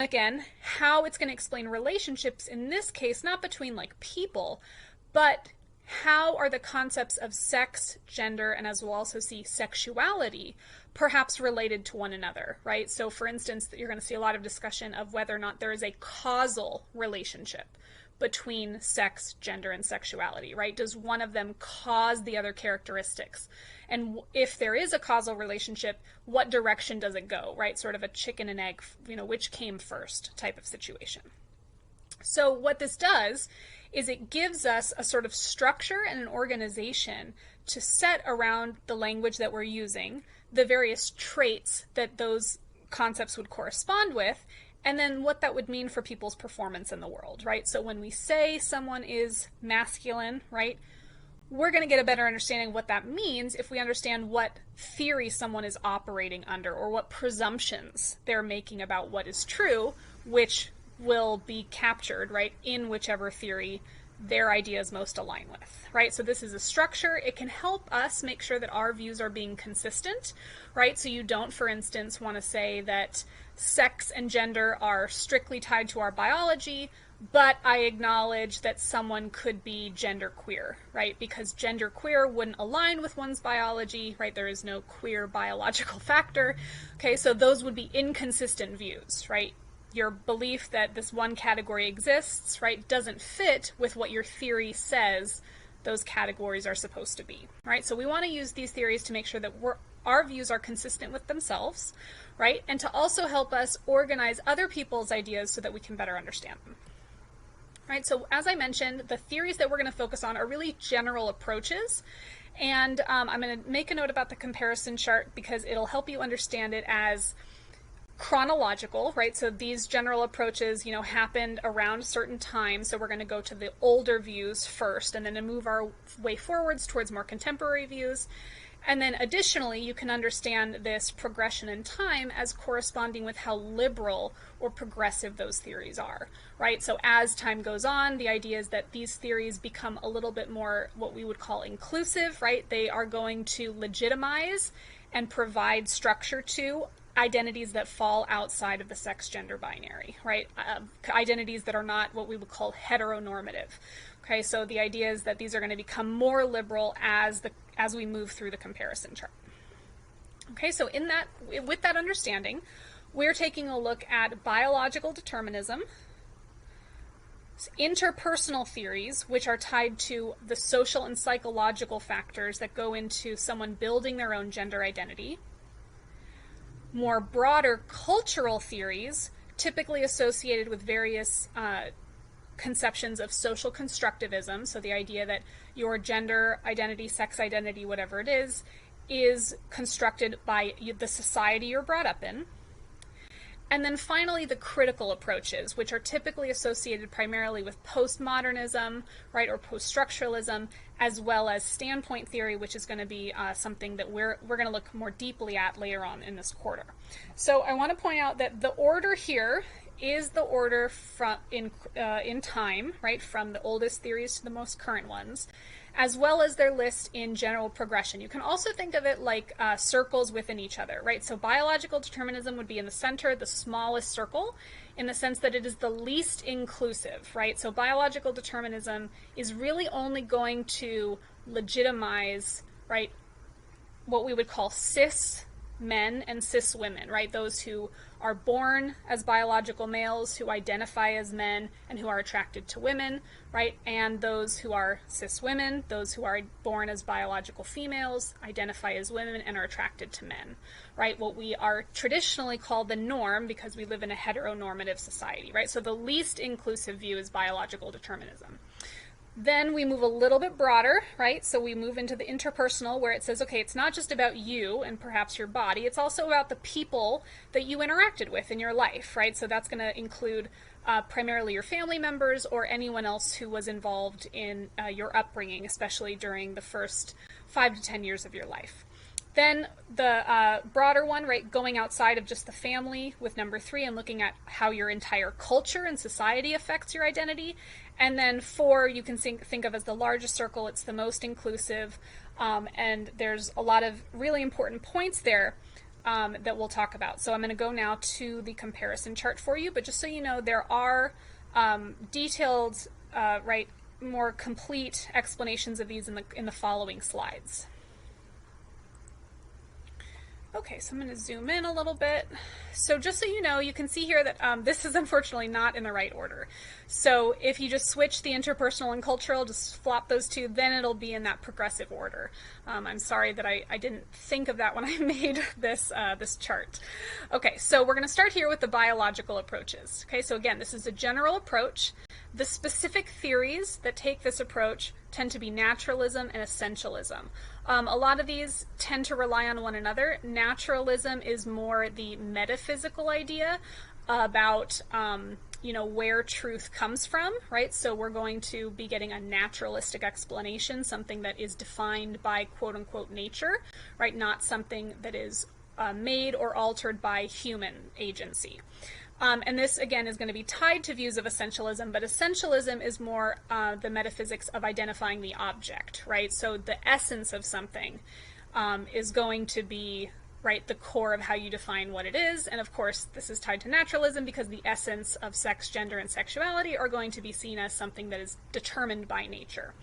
Again, how it's going to explain relationships in this case, not between like people, but how are the concepts of sex, gender, and as we'll also see, sexuality perhaps related to one another, right? So for instance, you're going to see a lot of discussion of whether or not there is a causal relationship between sex, gender, and sexuality, right? Does one of them cause the other characteristics? And if there is a causal relationship, what direction does it go, right? Sort of a chicken and egg, which came first type of situation. So what this does is it gives us a sort of structure and an organization to set around the language that we're using, the various traits that those concepts would correspond with, and then what that would mean for people's performance in the world, right? So when we say someone is masculine, right, we're going to get a better understanding of what that means if we understand what theory someone is operating under or what presumptions they're making about what is true, which will be captured, right, in whichever theory their ideas most align with, right? So this is a structure. It can help us make sure that our views are being consistent, right? So you don't, for instance, want to say that sex and gender are strictly tied to our biology, but I acknowledge that someone could be genderqueer, right? Because genderqueer wouldn't align with one's biology, right? There is no queer biological factor. Okay, so those would be inconsistent views, right? Your belief that this one category exists, right, doesn't fit with what your theory says those categories are supposed to be, right? So we want to use these theories to make sure that our views are consistent with themselves, right? And to also help us organize other people's ideas so that we can better understand them. Right, so as I mentioned, the theories that we're going to focus on are really general approaches. And I'm going to make a note about the comparison chart because it'll help you understand it as chronological, right? So these general approaches, happened around a certain time. So we're going to go to the older views first and then move our way forwards towards more contemporary views. And then additionally, you can understand this progression in time as corresponding with how liberal or progressive those theories are, right? So as time goes on, the idea is that these theories become a little bit more what we would call inclusive, right? They are going to legitimize and provide structure to identities that fall outside of the sex-gender binary, right? Identities that are not what we would call heteronormative. Okay, so the idea is that these are going to become more liberal as we move through the comparison chart. Okay, so with that understanding, we're taking a look at biological determinism, interpersonal theories, which are tied to the social and psychological factors that go into someone building their own gender identity, more broader cultural theories, typically associated with various conceptions of social constructivism, so the idea that your gender identity, sex identity, whatever it is constructed by the society you're brought up in. And then finally, the critical approaches, which are typically associated primarily with postmodernism, right, or post-structuralism, as well as standpoint theory, which is going to be something that we're going to look more deeply at later on in this quarter. So I want to point out that the order here is the order from in time, right, from the oldest theories to the most current ones, as well as their list in general progression. You can also think of it like circles within each other, right? So biological determinism would be in the center, the smallest circle, in the sense that it is the least inclusive, right? So biological determinism is really only going to legitimize, right, what we would call cis men and cis women, right? Those who are born as biological males, who identify as men, and who are attracted to women, right? And those who are cis women, those who are born as biological females, identify as women, and are attracted to men, right? What we are traditionally called the norm because we live in a heteronormative society, right? So the least inclusive view is biological determinism. Then we move a little bit broader, right? So we move into the interpersonal where it says, okay, it's not just about you and perhaps your body, it's also about the people that you interacted with in your life, right? So that's going to include primarily your family members or anyone else who was involved in your upbringing, especially during the first 5 to 10 years of your life. Then the broader one, right, going outside of just the family with number 3 and looking at how your entire culture and society affects your identity. And then 4, you can think of as the largest circle. It's the most inclusive, and there's a lot of really important points there. that we'll talk about. So I'm going to go now to the comparison chart for you, but just so you know, there are detailed, more complete explanations of these in the following slides. Okay, so I'm going to zoom in a little bit. So just so you know, you can see here that this is unfortunately not in the right order. So if you just switch the interpersonal and cultural, just flop those two, then it'll be in that progressive order. I'm sorry that I didn't think of that when I made this chart. Okay, so we're going to start here with the biological approaches. Okay, so again, this is a general approach. The specific theories that take this approach tend to be naturalism and essentialism. A lot of these tend to rely on one another. Naturalism is more the metaphysical idea about where truth comes from, right? So we're going to be getting a naturalistic explanation, something that is defined by quote-unquote nature, right? Not something that is made or altered by human agency. And this, again, is going to be tied to views of essentialism, but essentialism is more the metaphysics of identifying the object, right? So the essence of something is going to be, right, the core of how you define what it is. And of course, this is tied to naturalism because the essence of sex, gender, and sexuality are going to be seen as something that is determined by nature.